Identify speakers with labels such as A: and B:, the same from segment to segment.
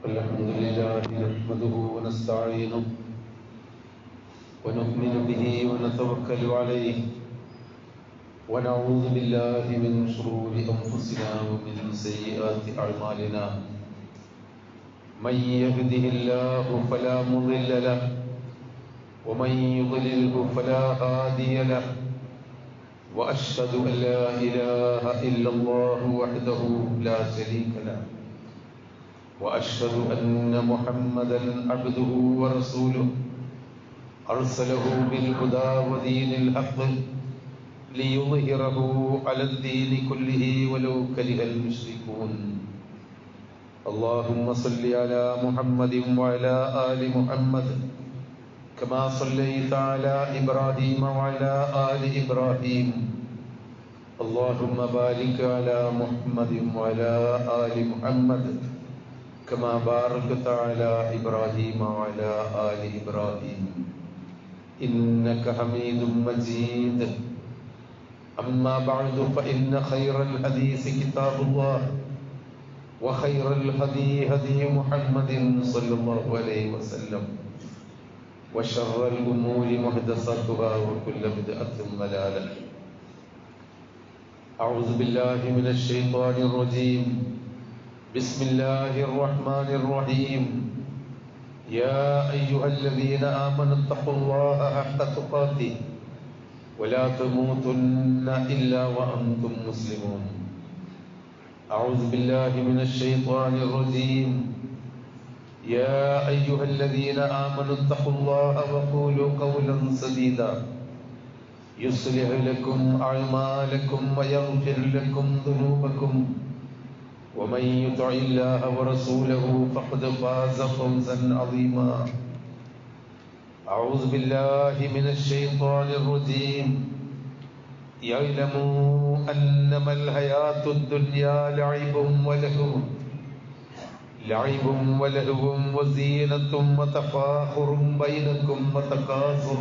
A: الحمد لله نحمده ونستعينه ونؤمن به ونتوكل عليه ونعوذ بالله من شرور أنفسنا ومن سيئات أعمالنا من يهده الله فلا مضل له ومن يضلله فلا هادي له وأشهد أن لا إله إلا الله وحده لا شريك له وأشهد أن محمدًا عبده ورسوله أرسله بالهدى ودين الحق ليظهره على الدين كله ولو كره المشركون اللهم صل على محمد وعلى آل محمد كما صليت على إبراهيم وعلى آل إبراهيم اللهم بارك على محمد وعلى آل محمد كما باركت على إبراهيم وعلى آل إبراهيم إنك حميد مجيد أما بعد فإن خير الحديث كتاب الله وخير الهدي هدي محمد صلى الله عليه وسلم وشر الأمور محدثاتها وكل بدعة ضلالة أعوذ بالله من الشيطان الرجيم بسم الله الرحمن الرحيم يا أيها الذين آمنوا اتقوا الله حق تقاته ولا تموتن إلا وأنتم مسلمون أعوذ بالله من الشيطان الرجيم يا أيها الذين آمنوا اتقوا الله وقولوا قولا سديدا يصلح لكم أعمالكم ويغفر لكم ذنوبكم ومن يطع الله ورسوله فقد فاز فوزا عظيما أعوذ بالله من الشيطان الرجيم يعلموا أنما الحياة الدنيا لعب ولهو وزينة وتفاخر بينكم وتكاثر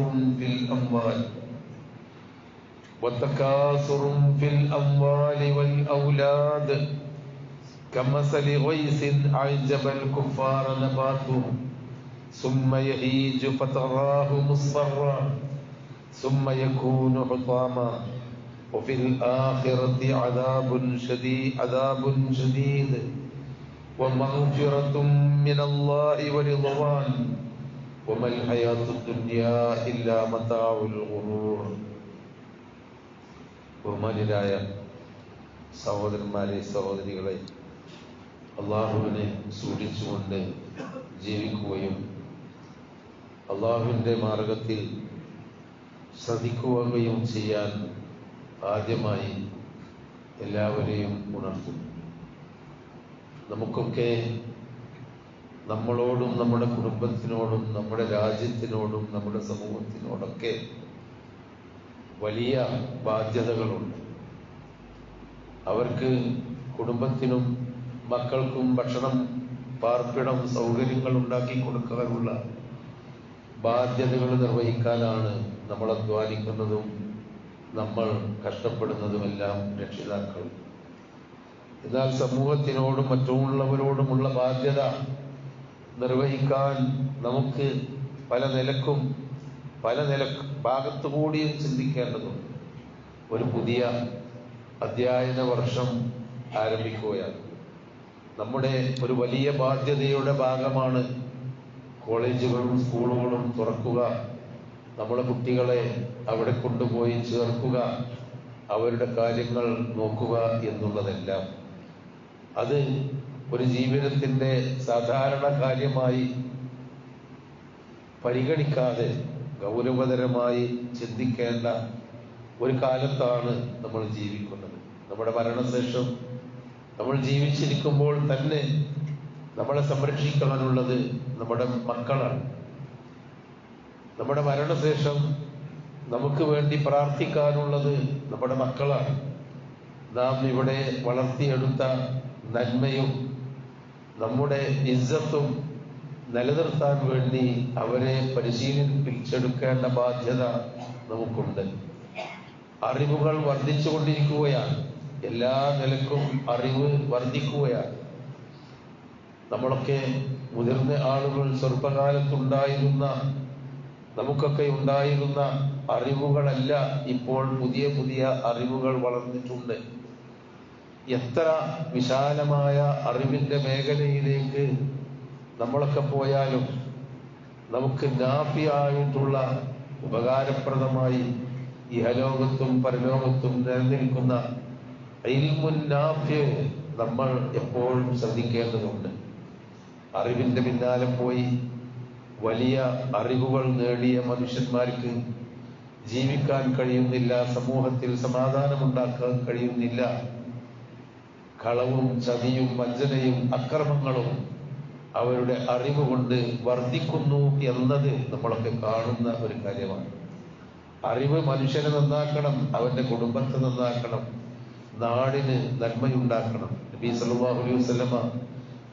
A: في الأموال والأولاد كمثل غيث أعجب الكفار نباته ثم يهيج فتراه مصفرا ثم يكون حطاما وفي الآخرة عذاب شديد ومغفرة من الله ورضوان وما الحياة الدنيا إلا متاع الغرور. ബഹുമാന്യരായ സഹോദരന്മാരെ സഹോദരികളെ, അള്ളാഹുവിനെ സൂക്ഷിച്ചുകൊണ്ട് ജീവിക്കുകയും അള്ളാഹുവിൻ്റെ മാർഗത്തിൽ ശ്രദ്ധിക്കുകയും ചെയ്യാൻ ആദ്യമായി എല്ലാവരെയും ഉണർത്തുന്നു. നമുക്കൊക്കെ നമ്മളോടും നമ്മുടെ കുടുംബത്തിനോടും നമ്മുടെ രാജ്യത്തിനോടും നമ്മുടെ സമൂഹത്തിനോടൊക്കെ വലിയ ബാധ്യതകളുണ്ട്. അവർക്ക് കുടുംബത്തിനും മക്കൾക്കും ഭക്ഷണം, പാർപ്പിടം, സൗകര്യങ്ങൾ ഉണ്ടാക്കി കൊടുക്കാനുള്ള ബാധ്യതകൾ നിർവഹിക്കാനാണ് നമ്മൾ അധ്വാനിക്കുന്നതും നമ്മൾ കഷ്ടപ്പെടുന്നതുമെല്ലാം രക്ഷിതാക്കൾ. എന്നാൽ സമൂഹത്തിനോടും മറ്റുള്ളവരോടുമുള്ള ബാധ്യത നിർവഹിക്കാൻ നമുക്ക് പല ഭാഗത്തുകൂടിയും ചിന്തിക്കേണ്ടതുണ്ട്. ഒരു പുതിയ അധ്യയന വർഷം ആരംഭിക്കുകയാണ്. നമ്മുടെ ഒരു വലിയ ബാധ്യതയുടെ ഭാഗമാണ് കോളേജുകളും സ്കൂളുകളും തുറക്കുക, നമ്മുടെ കുട്ടികളെ അവിടെ കൊണ്ടുപോയി ചേർക്കുക, അവരുടെ കാര്യങ്ങൾ നോക്കുക എന്നുള്ളതെല്ലാം. അത് ഒരു ജീവിതത്തിൻ്റെ സാധാരണ കാര്യമായി പരിഗണിക്കാതെ ഗൗരവതരമായി ചിന്തിക്കേണ്ട ഒരു കാലത്താണ് നമ്മൾ ജീവിക്കുന്നത്. നമ്മുടെ മരണശേഷം നമ്മൾ ജീവിച്ചിരിക്കുമ്പോൾ തന്നെ നമ്മളെ സംരക്ഷിക്കാനുള്ളത് നമ്മുടെ മക്കളാണ്. നമ്മുടെ മരണശേഷം നമുക്ക് വേണ്ടി പ്രാർത്ഥിക്കാനുള്ളത് നമ്മുടെ മക്കളാണ്. നാം ഇവിടെ വളർത്തിയെടുത്ത നന്മയും നമ്മുടെ ഇസ്സത്തും നിലനിർത്താൻ വേണ്ടി അവരെ പരിശീലിപ്പിച്ചെടുക്കേണ്ട ബാധ്യത നമുക്കുണ്ട്. അറിവുകൾ വർദ്ധിച്ചുകൊണ്ടിരിക്കുകയാണ്. എല്ലാ നിലക്കും അറിവ് വർദ്ധിക്കുകയാണ്. നമ്മളൊക്കെ മുതിർന്ന ആളുകൾ ചെറുപ്പകാലത്തുണ്ടായിരുന്ന, നമുക്കൊക്കെ ഉണ്ടായിരുന്ന അറിവുകളല്ല ഇപ്പോൾ പുതിയ പുതിയ അറിവുകൾ വളർന്നിട്ടുണ്ട്. എത്ര വിശാലമായ അറിവിന്റെ മേഖലയിലേക്ക് നമ്മളൊക്കെ പോയാലും നമുക്ക് നാഫിയായിട്ടുള്ള, ഉപകാരപ്രദമായി ഇഹലോകത്തും പരലോകത്തും നിലനിൽക്കുന്ന ഇൽമുൻ നാഫി നമ്മൾ എപ്പോഴും ശ്രദ്ധിക്കേണ്ടതുണ്ട്. അറിവിന്റെ പിന്നാലെ പോയി വലിയ അറിവുകൾ നേടിയ മനുഷ്യന്മാർക്ക് ജീവിക്കാൻ കഴിയുന്നില്ല, സമൂഹത്തിൽ സമാധാനമുണ്ടാക്കാൻ കഴിയുന്നില്ല. കളവും ചതിയും വഞ്ചനയും അക്രമങ്ങളും അവരുടെ അറിവ് കൊണ്ട് വർദ്ധിക്കുന്നു എന്നത് നമ്മളൊക്കെ കാണുന്ന ഒരു കാര്യമാണ്. അറിവ് മനുഷ്യനെ നന്നാക്കണം, അവന്റെ കുടുംബത്തെ നന്നാക്കണം, നാടിന് നന്മയുണ്ടാക്കണം. നബി സല്ലല്ലാഹു അലൈഹി വസല്ലമ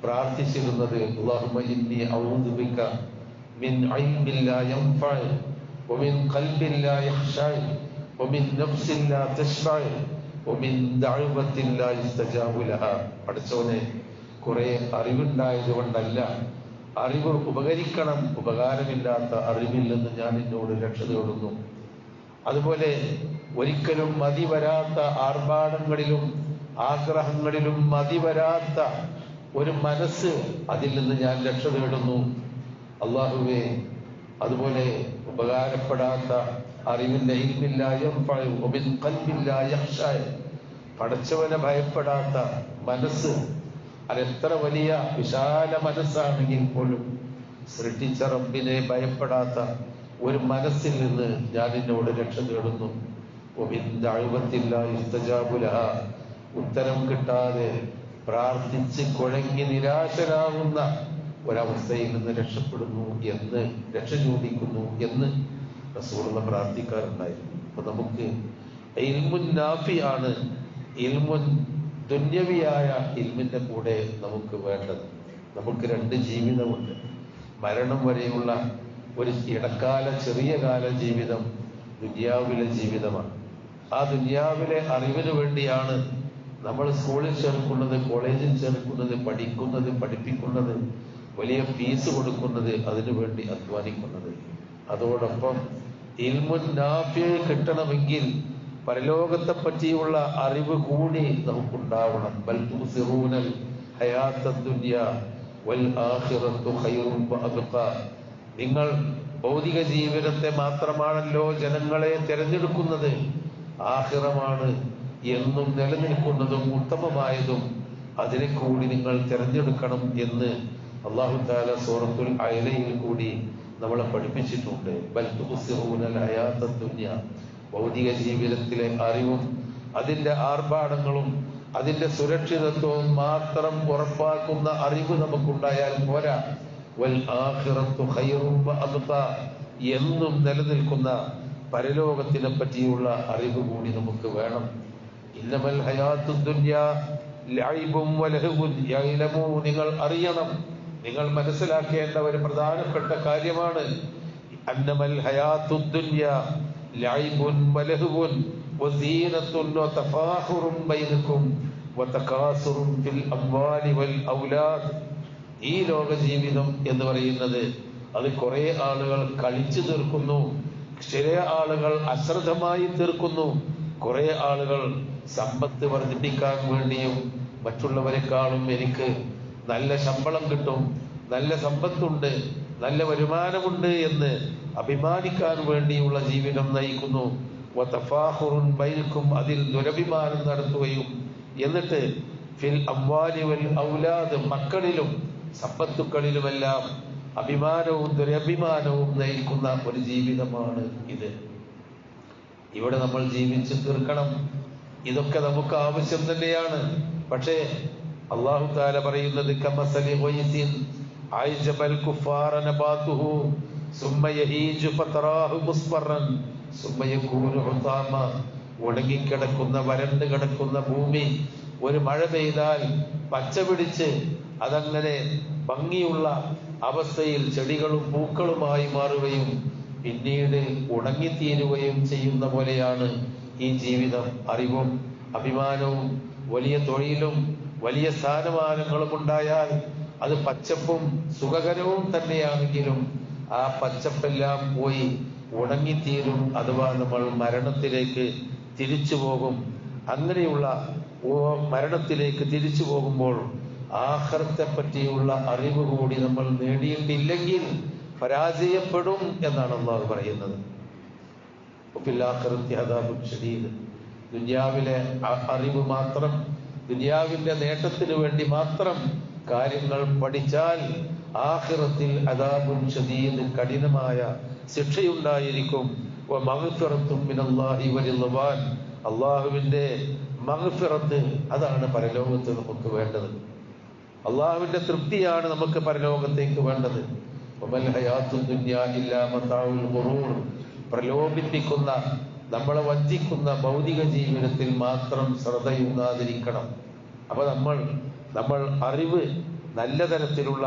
A: പ്രാർത്ഥിച്ചിരുന്നത് അല്ലാഹുമ്മ ഇന്നി അഊദു ബിക മിൻ ഇൽമിൻ ലാ യൻഫഅ വമിൻ ഖൽബിൻ ലാ യഖ്ശഅ വമിൻ നഫ്സിൻ ലാ തശ്ബഅ വമിൻ ദഅവത്തിൻ ലാ യുസ്തജാബു ലഹാ. പഠിച്ചവനെ, കുറെ അറിവുണ്ടായത് കൊണ്ടല്ല, അറിവ് ഉപകരിക്കണം, ഉപകാരമില്ലാത്ത അറിവിൽ നിന്ന് ഞാൻ എന്നോട് രക്ഷ തേടുന്നു. അതുപോലെ ഒരിക്കലും മതി വരാത്ത ആർഭാടങ്ങളിലും ആഗ്രഹങ്ങളിലും മതി വരാത്ത ഒരു മനസ്സ്, അതിൽ നിന്ന് ഞാൻ രക്ഷ തേടുന്നു അല്ലാഹുവേ. അതുപോലെ ഉപകാരപ്പെടാത്ത അറിവിന്റെ പടച്ചവനെ ഭയപ്പെടാത്ത മനസ്സ്, അതെത്ര വലിയ വിശാല മനസ്സാണെങ്കിൽ പോലും സൃഷ്ടിച്ച റബ്ബിനെ ഭയപ്പെടാത്ത ഒരു മനസ്സിൽ നിന്ന് ഞാൻ എന്നോട് രക്ഷ തേടുന്നു. ഉത്തരം കിട്ടാതെ പ്രാർത്ഥിച്ച് കുഴങ്ങി നിരാശരാകുന്ന ഒരവസ്ഥയിൽ നിന്ന് രക്ഷപ്പെടുന്നു എന്ന്, രക്ഷ ചോദിക്കുന്നു എന്ന് റസൂലുള്ളാഹി പ്രാർത്ഥിക്കാറുണ്ടായിരുന്നു. അപ്പൊ നമുക്ക് ഇൽമുൻ നാഫി ആണ്, ഇൽമുൻ ദുന്യവിയായ ഇൽമിന്റെ കൂടെ നമുക്ക് വേണ്ടത്. നമുക്ക് രണ്ട് ജീവിതമുണ്ട്. മരണം വരെയുള്ള ഒരു ഇടക്കാല ചെറിയ കാല ജീവിതം ദുനിയാവിലെ ജീവിതമാണ്. ആ ദുനിയാവിലെ അറിവിന് വേണ്ടിയാണ് നമ്മൾ സ്കൂളിൽ ചേർക്കുന്നത്, കോളേജിൽ ചേർക്കുന്നത്, പഠിക്കുന്നത്, പഠിപ്പിക്കുന്നത്, വലിയ ഫീസ് കൊടുക്കുന്നത്, അതിനു വേണ്ടി അധ്വാനിക്കുന്നത്. അതോടൊപ്പം ഇൽമുൻ നാഫി കിട്ടണമെങ്കിൽ പരലോകത്തെ പറ്റിയുള്ള അറിവ് കൂടി നമുക്കുണ്ടാവണം. ബൽ തുസിറൂനൽ ഹയാത്തദ് ദുനിയ വൽ ആഖിറത്തു ഖൈറുൻ വഅബ്ഖാ. നിങ്ങൾ ഭൗതിക ജീവിതത്തെ മാത്രമാണല്ലോ ജനങ്ങളെ തിരഞ്ഞെടുക്കുന്നത്, ആഖിറമാണ് എന്നും നിലനിൽക്കുന്നതും ഉത്തമമായതും, അതിനെ കൂടി നിങ്ങൾ തിരഞ്ഞെടുക്കണം എന്ന് അല്ലാഹു തആല സൂറത്തുൽ അഅലയിൽ കൂടി നമ്മളെ പഠിപ്പിച്ചിട്ടുണ്ട്. ബൽ തുസിറൂനൽ ഹയാത്തദ് ദുനിയ, ഭൗതിക ജീവിതത്തിലെ അറിവും അതിന്റെ ആർഭാടങ്ങളും അതിന്റെ സുരക്ഷിതത്വവും മാത്രം ഉറപ്പാക്കുന്ന അറിവ് നമുക്കുണ്ടായാൽ പോരാ. വൽ ആഖിറത്തു ഖൈറുൻ വഅബ്ഖാ, എന്നും നിലനിൽക്കുന്ന പരലോകത്തിനെ പറ്റിയുള്ള അറിവ് കൂടി നമുക്ക് വേണം. ഇന്നമൽ ഹയാത്തുദ് ദുനിയ ലഅബുൻ വലഹുൻ യഅലമു, നിങ്ങൾ അറിയണം, നിങ്ങൾ മനസ്സിലാക്കേണ്ട ഒരു പ്രധാനപ്പെട്ട കാര്യമാണ്. അന്നമൽ ഹയാത്തുദ് ദുനിയ ലഅബുൻ വലഹുൻ വസീനത്തുൻ വതഫാഖുറുൻ ബൈനകും വതകാസുറുൻ ഫിൽ അംവാലി വൽ ഔലാദ്. ഈ ലോക ജീവിതം എന്ന് പറയുന്നത് അത് കുറെ ആളുകൾ കളിച്ചു തീർക്കുന്നു, ചില ആളുകൾ അശ്രദ്ധമായി തീർക്കുന്നു, കുറെ ആളുകൾ സമ്പത്ത് വർദ്ധിപ്പിക്കാൻ വേണ്ടിയും മറ്റുള്ളവരെക്കാളും എനിക്ക് നല്ല ശമ്പളം കിട്ടും, നല്ല സമ്പത്തുണ്ട്, നല്ല വരുമാനമുണ്ട് എന്ന് അഭിമാനിക്കാൻ വേണ്ടിയുള്ള ജീവിതം നയിക്കുന്നു. വതഫാഖുറുൻ ബൈനകും, അതിൽ ദുരഭിമാനം നടത്തുകയും എന്നിട്ട് ഫിൽ അംവാലി വൽ ഔലാദ്, മക്കളിലും സമ്പത്തുക്കളിലുമെല്ലാം അഭിമാനവും ദുരഭിമാനവും നയിക്കുന്ന ഒരു ജീവിതമാണ് ഇത്. ഇവിടെ നമ്മൾ ജീവിച്ച് തീർക്കണം. ഇതൊക്കെ നമുക്ക് ആവശ്യം തന്നെയാണ്. പക്ഷേ അല്ലാഹു തആല പറയുന്നത് കമസലി ഗൈസിൻ അയ്ജബൽ കുഫാറ നബാതുഹു സുമ്മ യഹീജു ഫതറാഹു മുസ്ഫറൻ സുമ്മ യകൂനു ഹുതാമ. ഉണങ്ങിക്കിടക്കുന്ന വരണ്ട് കിടക്കുന്ന ഭൂമി ഒരു മഴ പെയ്താൽ പച്ച പിടിച്ച് അതങ്ങനെ ഭംഗിയുള്ള അവസ്ഥയിൽ ചെടികളും പൂക്കളുമായി മാറുകയും പിന്നീട് ഉണങ്ങിത്തീരുകയും ചെയ്യുന്ന പോലെയാണ് ഈ ജീവിതം. അറിവും അഭിമാനവും വലിയ തൊഴിലും വലിയ സ്ഥാനമാനങ്ങളും ഉണ്ടായാൽ അത് പച്ചപ്പും സുഖകരവും തന്നെയാണെങ്കിലും ആ പച്ചപ്പെല്ലാം പോയി ഉണങ്ങിത്തീരും, അഥവാ നമ്മൾ മരണത്തിലേക്ക് തിരിച്ചു പോകും. അങ്ങനെയുള്ള മരണത്തിലേക്ക് തിരിച്ചു പോകുമ്പോൾ ആഖിറത്തെ പറ്റിയുള്ള അറിവ് കൂടി നമ്മൾ നേടിയിട്ടില്ലെങ്കിൽ പരാജയപ്പെടും എന്നാണ് അല്ലാഹു പറയുന്നത്. ദുനിയാവിലെ അറിവ് മാത്രം, ദുനിയാവിന്റെ നേട്ടത്തിന് വേണ്ടി മാത്രം കാര്യങ്ങൾ പഠിച്ചാൽ ആഖിറത്തിൽ അദാബുൻ ശദീദ്, കഠിനമായ ശിക്ഷയുണ്ടായിരിക്കും. വമഗ്ഫിറത്തും മിനല്ലാഹി വറിദ്വാൻ, അല്ലാഹുവിന്റെ മഗ്ഫിറത്ത്, അതാണ് പരലോകത്ത് നമുക്ക് വേണ്ടത്. അല്ലാഹുവിന്റെ തൃപ്തിയാണ് നമുക്ക് പരലോകത്തേക്ക് വേണ്ടത്. വമൽ ഹയാത്തുദ് ദുനിയ ഇല്ലാ മതാഉൽ ഖുറൂർ, പ്രലോഭിപ്പിക്കുന്ന, നമ്മളെ വഞ്ചിക്കുന്ന ഭൗതിക ജീവിതത്തിൽ മാത്രം ശ്രദ്ധയുണ്ടാതിരിക്കണം. അപ്പൊ നമ്മൾ അറിവ്, നല്ല തരത്തിലുള്ള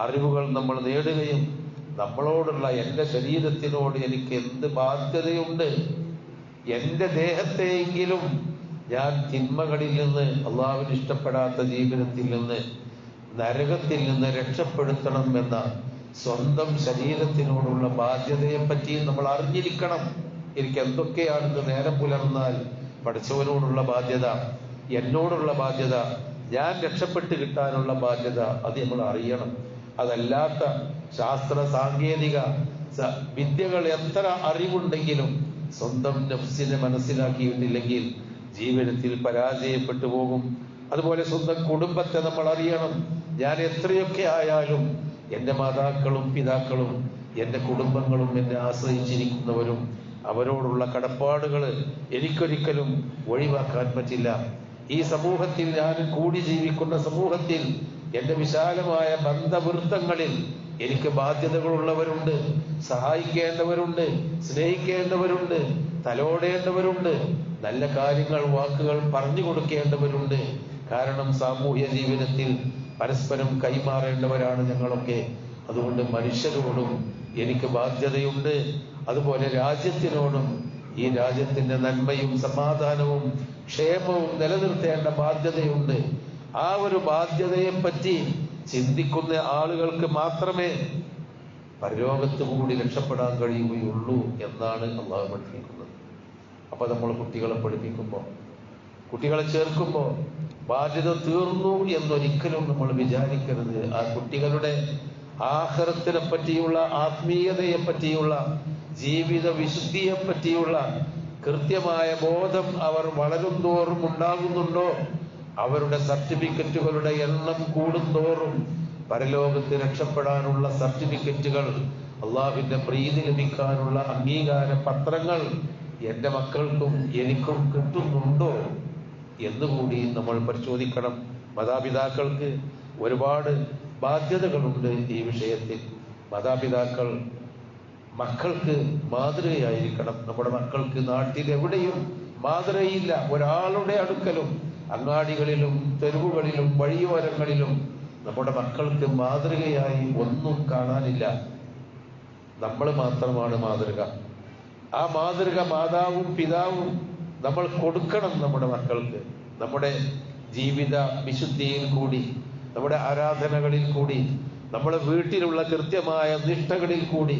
A: അറിവുകൾ നമ്മൾ നേടുകയും നമ്മളോടുള്ള, എൻ്റെ ശരീരത്തിനോട് എനിക്ക് എന്ത് ബാധ്യതയുണ്ട്, എൻ്റെ ദേഹത്തെയെങ്കിലും ഞാൻ തിന്മകളിൽ നിന്ന്, അള്ളാഹുവിന് ഇഷ്ടപ്പെടാത്ത ജീവിതത്തിൽ നിന്ന്, നരകത്തിൽ നിന്ന് രക്ഷപ്പെടുത്തണം എന്ന സ്വന്തം ശരീരത്തിനോടുള്ള ബാധ്യതയെപ്പറ്റി നമ്മൾ അറിഞ്ഞിരിക്കണം. എനിക്ക് എന്തൊക്കെയാണെന്ന് നേരം പുലർന്നാൽ പഠിച്ചവനോടുള്ള ബാധ്യത, എന്നോടുള്ള ബാധ്യത, ഞാൻ രക്ഷപ്പെട്ട് കിട്ടാനുള്ള ബാധ്യത, അത് നമ്മൾ അറിയണം. അതല്ലാത്ത ശാസ്ത്ര സാങ്കേതിക വിദ്യകൾ എത്ര അറിവുണ്ടെങ്കിലും സ്വന്തം നഫ്സിനെ മനസ്സിലാക്കിയിട്ടില്ലെങ്കിൽ ജീവിതത്തിൽ പരാജയപ്പെട്ടു പോകും. അതുപോലെ സ്വന്തം കുടുംബത്തെ നമ്മൾ അറിയണം. ഞാൻ എത്രയൊക്കെ ആയാലും എൻ്റെ മാതാക്കളും പിതാക്കളും എൻ്റെ കുടുംബങ്ങളും എന്നെ ആശ്രയിച്ചിരിക്കുന്നവരും അവരോടുള്ള കടപ്പാടുകൾ എനിക്കൊരിക്കലും ഒഴിവാക്കാൻ പറ്റില്ല. ഈ സമൂഹത്തിൽ, ഞാൻ കൂടി ജീവിക്കുന്ന സമൂഹത്തിൽ, എൻ്റെ വിശാലമായ ബന്ധവൃത്തങ്ങളിൽ എനിക്ക് ബാധ്യതകളുള്ളവരുണ്ട്, സഹായിക്കേണ്ടവരുണ്ട്, സ്നേഹിക്കേണ്ടവരുണ്ട്, തലോടേണ്ടവരുണ്ട്, നല്ല കാര്യങ്ങൾ, വാക്കുകൾ പറഞ്ഞു കൊടുക്കേണ്ടവരുണ്ട്. കാരണം സാമൂഹ്യ ജീവിതത്തിൽ പരസ്പരം കൈമാറേണ്ടവരാണ് ഞങ്ങളൊക്കെ. അതുകൊണ്ട് മനുഷ്യരോടും എനിക്ക് ബാധ്യതയുണ്ട്. അതുപോലെ രാജ്യത്തിനോടും, ഈ രാജ്യത്തിന്റെ നന്മയും സമാധാനവും ക്ഷേമവും നിലനിർത്തേണ്ട ബാധ്യതയുണ്ട്. ആ ഒരു ബാധ്യതയെപ്പറ്റി ചിന്തിക്കുന്ന ആളുകൾക്ക് മാത്രമേ പരലോകത്ത് കൂടി രക്ഷപ്പെടാൻ കഴിയുകയുള്ളൂ എന്നാണ് അള്ളാഹു പഠിപ്പിക്കുന്നത്. അപ്പൊ നമ്മൾ കുട്ടികളെ പഠിപ്പിക്കുമ്പോൾ, കുട്ടികളെ ചേർക്കുമ്പോൾ ബാധ്യത തീർന്നു എന്നൊരിക്കലും നമ്മൾ വിചാരിക്കരുത്. ആ കുട്ടികളുടെ ആഖിറത്തിനെ പറ്റിയുള്ള, ആത്മീയതയെ പറ്റിയുള്ള, ജീവിത വിശുദ്ധിയെ പറ്റിയുള്ള കൃത്യമായ ബോധം അവർ വളരുംതോറും ഉണ്ടാകുന്നുണ്ടോ, അവരുടെ സർട്ടിഫിക്കറ്റുകളുടെ എണ്ണം കൂടുന്തോറും പരലോകത്ത് രക്ഷപ്പെടാനുള്ള സർട്ടിഫിക്കറ്റുകൾ, അള്ളാഹുവിന്റെ പ്രീതി ലഭിക്കാനുള്ള അംഗീകാര പത്രങ്ങൾ എൻ്റെ മക്കൾക്കും എനിക്കും കിട്ടുന്നുണ്ടോ എന്നുകൂടി നമ്മൾ പരിശോധിക്കണം. മാതാപിതാക്കൾക്ക് ഒരുപാട് ബാധ്യതകളുണ്ട് ഈ വിഷയത്തിൽ. മാതാപിതാക്കൾ മക്കൾക്ക് മാതൃകയായിരിക്കണം. നമ്മുടെ മക്കൾക്ക് നാട്ടിലെവിടെയും മാതൃകയില്ല. ഒരാളുടെ അടുക്കലും, അങ്ങാടികളിലും തെരുവുകളിലും വഴിയോരങ്ങളിലും നമ്മുടെ മക്കൾക്ക് മാതൃകയായി ഒന്നും കാണാനില്ല. നമ്മൾ മാത്രമാണ് മാതൃക. ആ മാതൃക മാതാവും പിതാവും നമ്മൾ കൊടുക്കണം നമ്മുടെ മക്കൾക്ക്. നമ്മുടെ ജീവിത വിശുദ്ധിയിൽ കൂടി, നമ്മുടെ ആരാധനകളിൽ കൂടി, നമ്മുടെ വീട്ടിലുള്ള കൃത്യമായ നിഷ്ഠകളിൽ കൂടി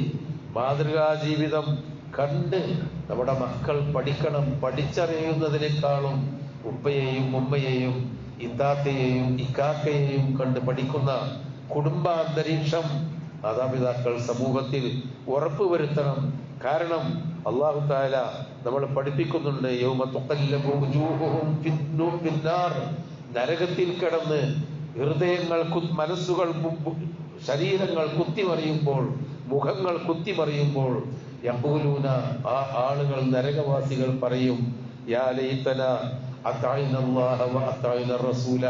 A: മാതൃകാ ജീവിതം കണ്ട് നമ്മുടെ മക്കൾ പഠിക്കണം. പഠിച്ചറിയുന്നതിനേക്കാളും ഉപ്പയെയും ഉമ്മയെയും ഇത്താത്തയെയും ഇക്കാക്കയെയും കണ്ട് പഠിക്കുന്ന കുടുംബാന്തരീക്ഷം മാതാപിതാക്കൾ സമൂഹത്തിൽ ഉറപ്പുവരുത്തണം. കാരണം അല്ലാഹു തആല നമ്മൾ പഠിപ്പിക്കുന്നുണ്ട്, യൗമ തുഖല്ലബു വുജൂഹുഹും ഫിന്നാർ, നരകത്തിൽ കിടന്ന് ഹൃദയങ്ങൾ, മനസ്സുകൾ, ശരീരങ്ങൾ കുത്തിമറിയുമ്പോൾ, മുഖങ്ങൾ കുത്തിമറിയുമ്പോൾ, യഖൂലൂന, ആ ആളുകൾ, നരകവാസികൾ പറയും, യാ ലൈതന അതഅനാല്ലാഹ വ അതഅന റസൂല,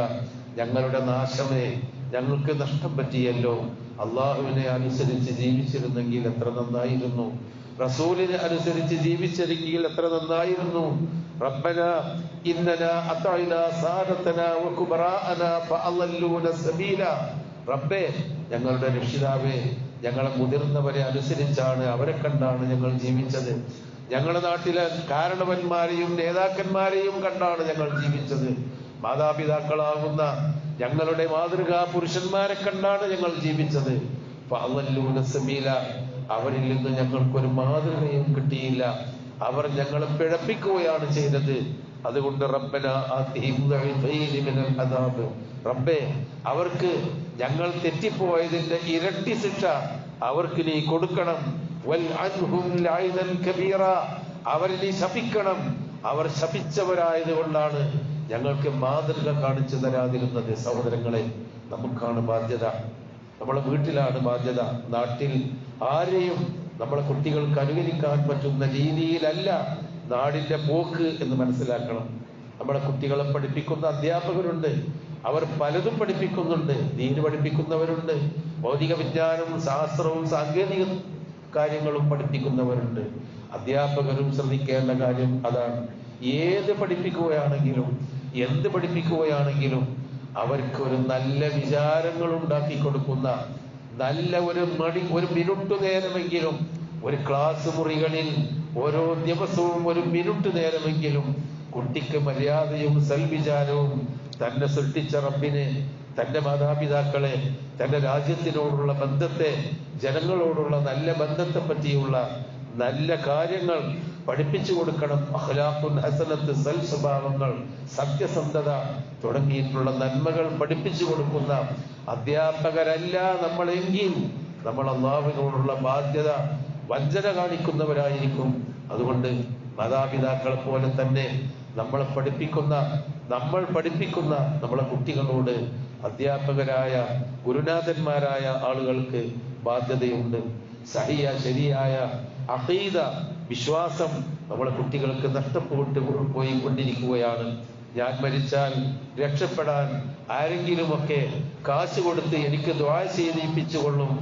A: ഞങ്ങളുടെ നാശമേ, ഞങ്ങൾക്ക് നഷ്ടം പറ്റിയല്ലോ. അള്ളാഹുവിനെ അനുസരിച്ച് ജീവിച്ചിരുന്നെങ്കിൽ എത്ര നന്നായിരുന്നു, റസൂലിനെ അനുസരിച്ച് ജീവിച്ചിരുന്നെങ്കിൽ എത്ര നന്നായിരുന്നു. റബ്ബന ഇന്നന അതഅന സാദതന വ കുബറാഅന ഫഅളല്ലൂന സബീല, റബ്ബേ, ഞങ്ങളുടെ രക്ഷിതാവേ, ഞങ്ങളെ മുതിർന്നവരെ അനുസരിച്ചാണ്, അവരെ കണ്ടാണ് ഞങ്ങൾ ജീവിച്ചത്. ഞങ്ങളുടെ നാട്ടിലെ കാരണവന്മാരെയും നേതാക്കന്മാരെയും കണ്ടാണ് ഞങ്ങൾ ജീവിച്ചത്. മാതാപിതാക്കളാകുന്ന ഞങ്ങളുടെ മാതൃകാ പുരുഷന്മാരെ കണ്ടാണ് ഞങ്ങൾ ജീവിച്ചത്. അവരിൽ നിന്ന് ഞങ്ങൾക്കൊരു മാതൃകയും കിട്ടിയില്ല. അവർ ഞങ്ങളെ പിഴപ്പിക്കുകയാണ് ചെയ്തത്. അതുകൊണ്ട് റബ്ബേ, അവർക്ക് ഞങ്ങൾ തെറ്റിപ്പോയതിന്റെ ഇരട്ടി ശിക്ഷ അവർക്ക് നീ കൊടുക്കണം. അവരെ നീ ശപിക്കണം. അവർ ശപിച്ചവരായത് കൊണ്ടാണ് ഞങ്ങൾക്ക് മാതൃക കാണിച്ചു തരാതിരുന്നത്. സഹോദരങ്ങളെ, നമുക്കാണ് ബാധ്യത. നമ്മളെ വീട്ടിലാണ് ബാധ്യത. നാട്ടിൽ ആരെയും നമ്മളെ കുട്ടികൾക്ക് അനുകരിക്കാൻ പറ്റുന്ന രീതിയിലല്ല നാടിന്റെ പോക്ക് എന്ന് മനസ്സിലാക്കണം. നമ്മളെ കുട്ടികളെ പഠിപ്പിക്കുന്ന അധ്യാപകരുണ്ട്. അവർ പലതും പഠിപ്പിക്കുന്നുണ്ട്. ദീന് പഠിപ്പിക്കുന്നവരുണ്ട്. ഭൗതിക വിജ്ഞാനവും ശാസ്ത്രവും സാങ്കേതിക കാര്യങ്ങളും പഠിപ്പിക്കുന്നവരുണ്ട്. അധ്യാപകരും ശ്രദ്ധിക്കേണ്ട കാര്യം അതാണ്. ഏത് പഠിപ്പിക്കുകയാണെങ്കിലും എന്ത് പഠിപ്പിക്കുകയാണെങ്കിലും അവർക്ക് ഒരു നല്ല വിചാരങ്ങൾ ഉണ്ടാക്കി കൊടുക്കുന്ന, നല്ല ഒരു മിനിറ്റ് നേരമെങ്കിലും ഒരു ക്ലാസ് മുറികളിൽ ഓരോ ദിവസവും ഒരു മിനിറ്റ് നേരമെങ്കിലും കുട്ടിക്ക് മര്യാദയും സൽവിചാരവും തന്നെ സൃഷ്ടിച്ച റബ്ബിനെ, തന്റെ മാതാപിതാക്കളെ, തന്റെ രാജ്യത്തിനോടുള്ള ബന്ധത്തെ, ജനങ്ങളോടുള്ള നല്ല ബന്ധത്തെ പറ്റിയുള്ള നല്ല കാര്യങ്ങൾ പഠിപ്പിച്ചു കൊടുക്കണം. അഖ്ലാഖുൻ ഹസനത്ത്, സൽ സ്വഭാവങ്ങൾ, സത്യസന്ധത തുടങ്ങിയിട്ടുള്ള നന്മകൾ പഠിപ്പിച്ചു കൊടുക്കുന്ന അധ്യാപകരല്ല നമ്മളെങ്കിൽ നമ്മൾ അല്ലാഹുവിനോടുള്ള ബാധ്യത വഞ്ചന കാണിക്കുന്നവരായിരിക്കും. അതുകൊണ്ട് മാതാപിതാക്കളെ പോലെ തന്നെ നമ്മൾ പഠിപ്പിക്കുന്ന നമ്മളെ കുട്ടികളോട് അധ്യാപകരായ ഗുരുനാഥന്മാരായ ആളുകൾക്ക് ബാധ്യതയുണ്ട്. ശരിയായ അഖീദ, വിശ്വാസം നമ്മളെ കുട്ടികൾക്ക് നഷ്ടപ്പെട്ടു പോയിക്കൊണ്ടിരിക്കുകയാണ്. ഞാൻ മരിച്ചാൽ രക്ഷപ്പെടാൻ ആരെങ്കിലുമൊക്കെ കാശ് കൊടുത്ത് എനിക്ക് ദുആ ചെയ്യിപ്പിച്ചുകൊള്ളും,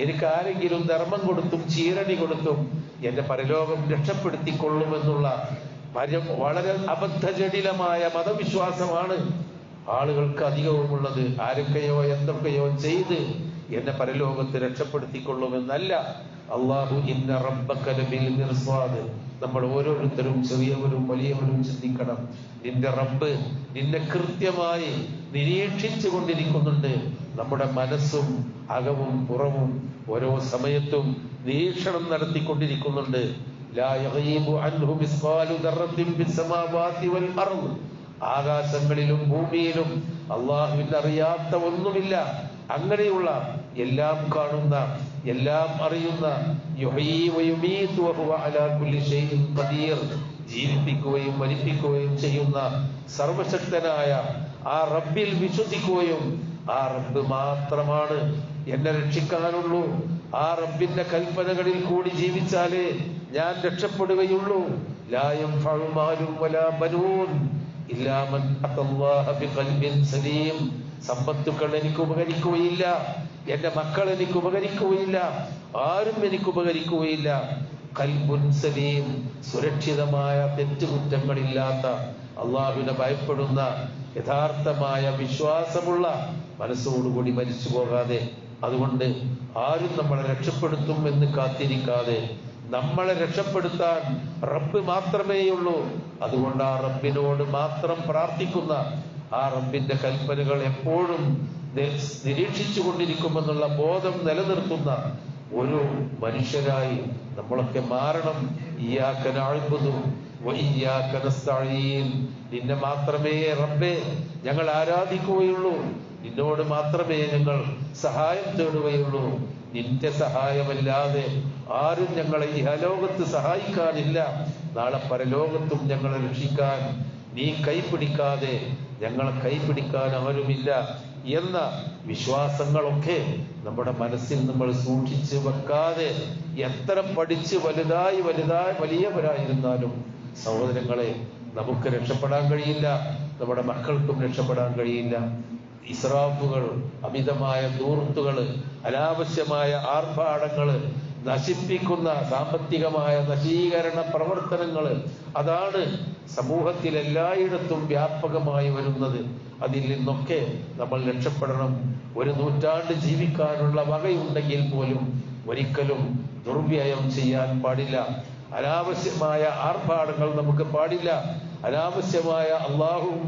A: എനിക്ക് ആരെങ്കിലും ധർമ്മം കൊടുത്തും ചീരടി കൊടുത്തും എന്റെ പരലോകം രക്ഷപ്പെടുത്തിക്കൊള്ളുമെന്നുള്ള വളരെ അബദ്ധജടിലമായ മതവിശ്വാസമാണ് ആളുകൾക്ക് അധികവുമുള്ളത്. ആരൊക്കെയോ എന്തൊക്കെയോ ചെയ്ത് എന്നെ പരലോകത്ത് രക്ഷപ്പെടുത്തിക്കൊള്ളുമെന്നല്ല. അല്ലാഹു ഇന്ന റബ്ബക ലബിൽ മിർസാദ്. നമ്മൾ ഓരോരുത്തരും ചെറിയവരും വലിയവരും ചിന്തിക്കണം. നിന്റെ റബ്ബ് നിന്നെ കൃത്യമായി നിരീക്ഷിച്ചു കൊണ്ടിരിക്കുന്നുണ്ട്. നമ്മുടെ മനസ്സും അകവും പുറവും ഓരോ സമയത്തും നിരീക്ഷണം നടത്തിക്കൊണ്ടിരിക്കുന്നുണ്ട്. ലാ യഗീബു അൻഹു മിസ്ഖാലു ദർറത്തിൻ ഫിസ്സമാവാതി വൽ അർദ്. ആകാശങ്ങളിലും ഭൂമിയിലും അല്ലാഹുവിനെ അറിയാത്ത ഒന്നുമില്ല. അങ്ങനെയുള്ള എല്ലാം കാണുന്ന, എല്ലാം അറിയുന്ന, ജീവിപ്പിക്കുകയും മരിപ്പിക്കുകയും ചെയ്യുന്ന സർവശക്തനായ ആ റബ്ബിൽ വിശ്വസിക്കുകയും ആ റബ്ബ് മാത്രമാണ് എന്നെ രക്ഷിക്കാനുള്ളൂ, ആ റബ്ബിന്റെ കൽപ്പനകളിൽ കൂടി ജീവിച്ചാലേ ഞാൻ രക്ഷപ്പെടുകയുള്ളൂ. ലാ യൻഫഉ മാലും വലാ ബനൂൻ ഇല്ലാ മൻ അത്തല്ലാഹ ബിഖൽബിൻ സലീം. സമ്പത്തുക്കൾ എനിക്ക് ഉപകരിക്കുകയില്ല, എന്റെ മക്കൾ എനിക്ക് ഉപകരിക്കുകയില്ല, ആരും എനിക്ക് ഉപകരിക്കുകയില്ല. ഖൽബുൻ സലീം, സുരക്ഷിതമായ തെറ്റുകുറ്റങ്ങളില്ലാത്ത, അള്ളാഹുവിനെ ഭയപ്പെടുന്ന യഥാർത്ഥമായ വിശ്വാസമുള്ള മനസ്സോടുകൂടി മരിച്ചു പോകാതെ, അതുകൊണ്ട് ആരും നമ്മളെ രക്ഷപ്പെടുത്തും എന്ന് കാത്തിരിക്കാതെ നമ്മളെ രക്ഷപ്പെടുത്താൻ റബ്ബ് മാത്രമേയുള്ളൂ. അതുകൊണ്ട് ആ റബ്ബിനോട് മാത്രം പ്രാർത്ഥിക്കുന്ന, ആ റബ്ബിന്റെ കൽപ്പനകൾ എപ്പോഴും നിരീക്ഷിച്ചു കൊണ്ടിരിക്കുമെന്നുള്ള ബോധം നിലനിർത്തുന്ന ഒരു മനുഷ്യരായി നമ്മളൊക്കെ മാറണം. ഇയ്യാക നഅ്ബുദു വ ഇയ്യാക നസ്തഈൻ. നിന്നെ മാത്രമേ റബ്ബേ ഞങ്ങൾ ആരാധിക്കുകയുള്ളൂ, നിന്നോട് മാത്രമേ ഞങ്ങൾ സഹായം തേടുകയുള്ളൂ. നിന്റെ സഹായമല്ലാതെ ആരും ഞങ്ങളെ ഇഹലോകത്ത് സഹായിക്കാനില്ല, നാളെ പരലോകത്തും ഞങ്ങളെ രക്ഷിക്കാൻ നീ കൈപിടിക്കാതെ ഞങ്ങളെ കൈപിടിക്കാൻ ആരുമില്ല എന്ന വിശ്വാസങ്ങളൊക്കെ നമ്മുടെ മനസ്സിൽ നമ്മൾ സൂക്ഷിച്ചു വെക്കാതെ എത്ര പഠിച്ച് വലുതായി വലിയവരായിരുന്നാലും സഹോദരങ്ങളെ നമുക്ക് രക്ഷപ്പെടാൻ കഴിയില്ല, നമ്മുടെ മക്കൾക്കും രക്ഷപ്പെടാൻ കഴിയില്ല. ഇസ്രാഫുകൾ, അമിതമായ ദൂർത്തുകള്, അനാവശ്യമായ ആർഭാടങ്ങള്, നശിപ്പിക്കുന്ന സാമ്പത്തികമായ നശീകരണ പ്രവർത്തനങ്ങള്, അതാണ് സമൂഹത്തിൽ എല്ലായിടത്തും വ്യാപകമായി വരുന്നത്. അതിൽ നിന്നൊക്കെ നമ്മൾ രക്ഷപ്പെടണം. ഒരു നൂറ്റാണ്ട് ജീവിക്കാനുള്ള വകയുണ്ടെങ്കിൽ പോലും ഒരിക്കലും ദുർവ്യയം ചെയ്യാൻ പാടില്ല. അനാവശ്യമായ ആർഭാടങ്ങൾ നമുക്ക് പാടില്ല. അനാവശ്യമായ അള്ളാഹുവും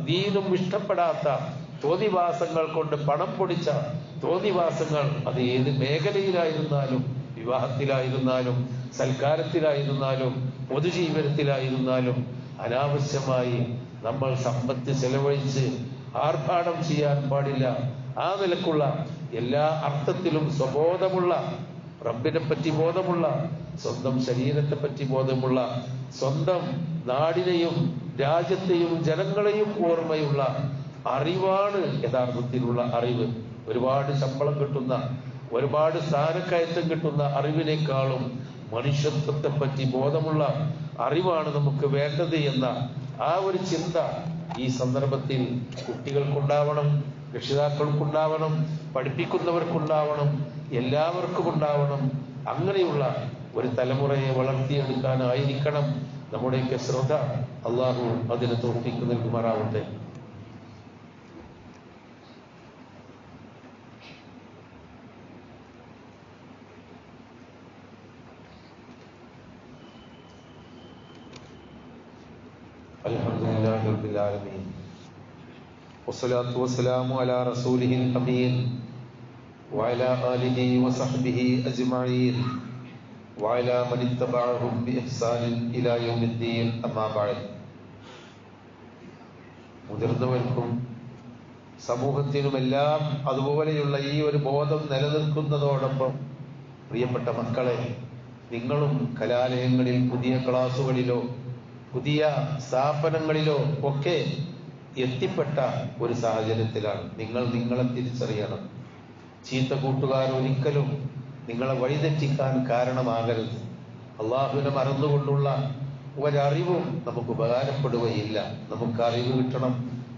A: ദീനും ഇഷ്ടപ്പെടാത്ത തോന്നിവാസങ്ങൾ കൊണ്ട് പണം പൊടിച്ച തോന്നിവാസങ്ങൾ, അത് ഏത് മേഖലയിലായിരുന്നാലും, വിവാഹത്തിലായിരുന്നാലും, സൽക്കാരത്തിലായിരുന്നാലും, പൊതുജീവനത്തിലായിരുന്നാലും, അനാവശ്യമായി നമ്മൾ സമ്പത്ത് ചെലവഴിച്ച് ആർഭാടം ചെയ്യാൻ പാടില്ല. ആ നിലക്കുള്ള എല്ലാ അർത്ഥത്തിലും സ്വബോധമുള്ള, റബ്ബിനെ പറ്റി ബോധമുള്ള, സ്വന്തം ശരീരത്തെ പറ്റി ബോധമുള്ള, സ്വന്തം നാടിനെയും രാജ്യത്തെയും ജനങ്ങളെയും ഓർമ്മയുള്ള അറിവാണ് യഥാർത്ഥത്തിലുള്ള അറിവ്. ഒരുപാട് ശമ്പളം കിട്ടുന്ന, ഒരുപാട് സ്ഥാനക്കയറ്റം കിട്ടുന്ന അറിവിനേക്കാളും മനുഷ്യത്വത്തെ പറ്റി ബോധമുള്ള അറിവാണ് നമുക്ക് വേണ്ടത് എന്ന ആ ഒരു ചിന്ത ഈ സന്ദർഭത്തിൽ കുട്ടികൾക്കുണ്ടാവണം, രക്ഷിതാക്കൾക്കുണ്ടാവണം, പഠിപ്പിക്കുന്നവർക്കുണ്ടാവണം, എല്ലാവർക്കും ഉണ്ടാവണം. അങ്ങനെയുള്ള ഒരു തലമുറയെ വളർത്തിയെടുക്കാനായിരിക്കണം നമ്മുടെയൊക്കെ ശ്രദ്ധ. അള്ളാഹു അതിന് തൗഫീഖ് നൽകുമാറാവട്ടെ. അൽഹംദുലില്ലാഹി റബ്ബിൽ ആലമീൻ വസ്സലാത്തു വസ്സലാമു അലാ റസൂലിഹിൽ അമീൻ വഅലാ ആലിഹി വസഹ്ബിഹി അജ്മഈൻ വഅലാ മൻ ഇത്തബഅഹും ബിഇഹ്സാനിൻ ഇലാ യൗമിദ്ദീൻ. അമ്മാ ബഅദ്. മുതിർന്നവർക്കും സമൂഹത്തിനുമെല്ലാം അതുപോലെയുള്ള ഈ ഒരു ബോധം നിലനിൽക്കുന്നതോടൊപ്പം പ്രിയപ്പെട്ട മക്കളെ, നിങ്ങളും കലാലയങ്ങളിൽ, പുതിയ ക്ലാസുകളിലോ പുതിയ സ്ഥാപനങ്ങളിലോ ഒക്കെ എത്തിപ്പെട്ട ഒരു സാഹചര്യത്തിലാണ്. നിങ്ങൾ നിങ്ങളെ തിരിച്ചറിയണം. ചീത്ത കൂട്ടുകാർ ഒരിക്കലും നിങ്ങളെ വഴിതെറ്റിക്കാൻ കാരണമാകരുത്. അള്ളാഹുവിനെ മറന്നുകൊണ്ടുള്ള ഒരറിവും നമുക്ക് ഉപകാരപ്പെടുകയില്ല. നമുക്ക് അറിവ് കിട്ടണം,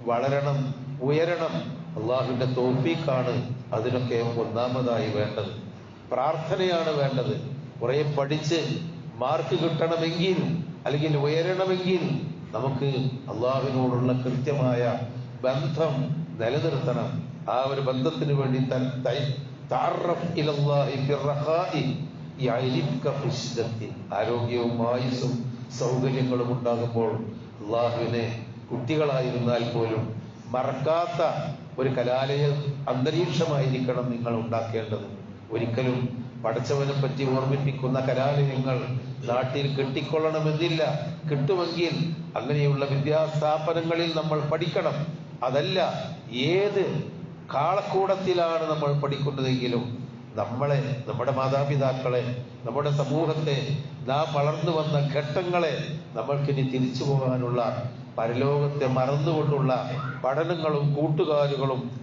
A: വളരണം, ഉയരണം. അള്ളാഹുവിന്റെ തൗഫീഖാണ് അതിനൊക്കെ ഒന്നാമതായി വേണ്ടത്. പ്രാർത്ഥനയാണ് വേണ്ടത്. കുറെ പഠിച്ച് മാർക്ക് കിട്ടണമെങ്കിൽ, അല്ലെങ്കിൽ ഉയരണമെങ്കിൽ നമുക്ക് അള്ളാഹുവിനോടുള്ള കൃത്യമായ ബന്ധം നിലനിർത്തണം. ആ ഒരു ബന്ധത്തിന് വേണ്ടി ആരോഗ്യവും ആയുസ്സും സൗകര്യങ്ങളും ഉണ്ടാകുമ്പോൾ അള്ളാഹുവിനെ കുട്ടികളായിരുന്നാൽ പോലും മറക്കാത്ത ഒരു കലാലയ അന്തരീക്ഷമായിരിക്കണം നിങ്ങൾ ഉണ്ടാക്കേണ്ടത്. ഒരിക്കലും പഠിച്ചവനെ പറ്റി ഓർമ്മിപ്പിക്കുന്ന കലാലയങ്ങൾ നാട്ടിൽ കിട്ടിക്കൊള്ളണമെന്നില്ല. കിട്ടുമെങ്കിൽ അങ്ങനെയുള്ള വിദ്യാസ്ഥാപനങ്ങളിൽ നമ്മൾ പഠിക്കണം. അതല്ല, ഏത് കാളക്കൂടത്തിലാണ് നമ്മൾ പഠിക്കുന്നതെങ്കിലും നമ്മളെ, നമ്മുടെ മാതാപിതാക്കളെ, നമ്മുടെ സമൂഹത്തെ, നാം വളർന്നു വന്ന ഘട്ടങ്ങളെ നമ്മൾക്കിനി തിരിച്ചു പോകാനുള്ള, പരലോകത്തെ മറന്നുകൊണ്ടുള്ള പഠനങ്ങളും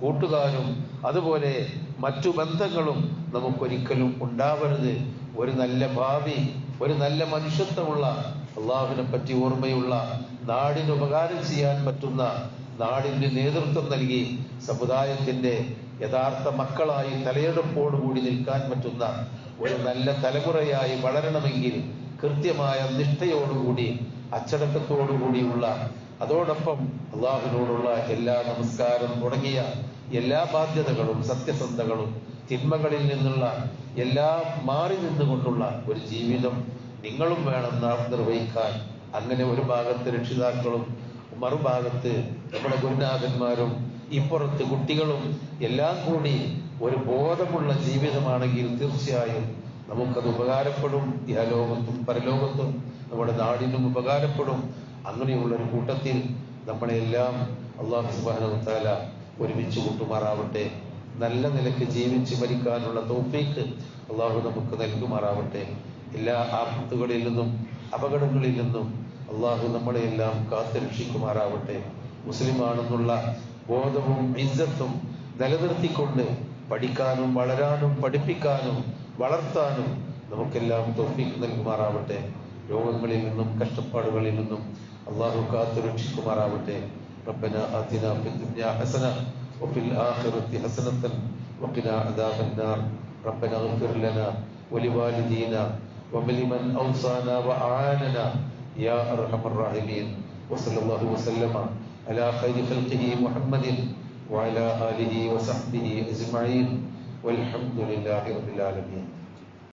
A: കൂട്ടുകാരും അതുപോലെ മറ്റു ബന്ധങ്ങളും നമുക്കൊരിക്കലും ഉണ്ടാവരുത്. ഒരു നല്ല ഭാവി, ഒരു നല്ല മനുഷ്യത്വമുള്ള, അള്ളാഹുവിനെ പറ്റി ഓർമ്മയുള്ള, നാടിന് ഉപകാരം ചെയ്യാൻ പറ്റുന്ന, നാടിന് നേതൃത്വം നൽകി സമുദായത്തിന്റെ യഥാർത്ഥ മക്കളായി തലയെടുപ്പോടുകൂടി നിൽക്കാൻ പറ്റുന്ന ഒരു നല്ല തലമുറയായി വളരണമെങ്കിൽ കൃത്യമായ നിഷ്ഠയോടുകൂടി, അച്ചടക്കത്തോടുകൂടിയുള്ള, അതോടൊപ്പം അള്ളാഹുവിനോടുള്ള എല്ലാ നമസ്കാരം തുടങ്ങിയ എല്ലാ ബാധ്യതകളും, സത്യസന്ധകളും, തിന്മകളിൽ നിന്നുള്ള എല്ലാം മാറി നിന്നുകൊണ്ടുള്ള ഒരു ജീവിതം നിങ്ങളും വേണം നാം നിർവഹിക്കാൻ. അങ്ങനെ ഒരു ഭാഗത്ത് രക്ഷിതാക്കളും, മറുഭാഗത്ത് നമ്മുടെ ഗുരുനാഥന്മാരും, ഇപ്പുറത്ത് കുട്ടികളും എല്ലാം കൂടി ഒരു ബോധമുള്ള ജീവിതമാണെങ്കിൽ തീർച്ചയായും നമുക്കത് ഉപകാരപ്പെടും. ഇഹലോകത്തും പരലോകത്തും നമ്മുടെ നാടിനും ഉപകാരപ്പെടും. അങ്ങനെയുള്ളൊരു കൂട്ടത്തിൽ നമ്മളെല്ലാം അല്ലാഹു സുബ്ഹാനഹു വ തആല ഒരുമിച്ച് കൂട്ടുമാറാവട്ടെ. നല്ല നിലയ്ക്ക് ജീവിച്ച് മരിക്കാനുള്ള തൗഫീഖ് അള്ളാഹു നമുക്ക് നൽകുമാറാവട്ടെ. എല്ലാ ആപത്തുകളിൽ നിന്നും അപകടങ്ങളിൽ നിന്നും അള്ളാഹു നമ്മളെല്ലാം കാത്തുരക്ഷിക്കുമാറാവട്ടെ. മുസ്ലിമാണെന്നുള്ള ബോധവും ഇസ്സത്തും നിലനിർത്തിക്കൊണ്ട് പഠിക്കാനും വളരാനും പഠിപ്പിക്കാനും വളർത്താനും നമുക്കെല്ലാം തൗഫീഖ് നൽകുമാറാവട്ടെ. രോഗങ്ങളിൽ നിന്നും കഷ്ടപ്പാടുകളിൽ നിന്നും അള്ളാഹു കാത്തുരക്ഷിക്കുമാറാവട്ടെ. ربنا آتنا في الدنيا حسنة وفي الآخرة حسنة وقنا عذاب النار. ربنا اغفر لنا ولوالدينا ولمن أوصانا وأعاننا يا أرحم الراحمين. وصلى الله وسلم على خير خلقه محمد وعلى آله وصحبه أجمعين والحمد لله رب العالمين.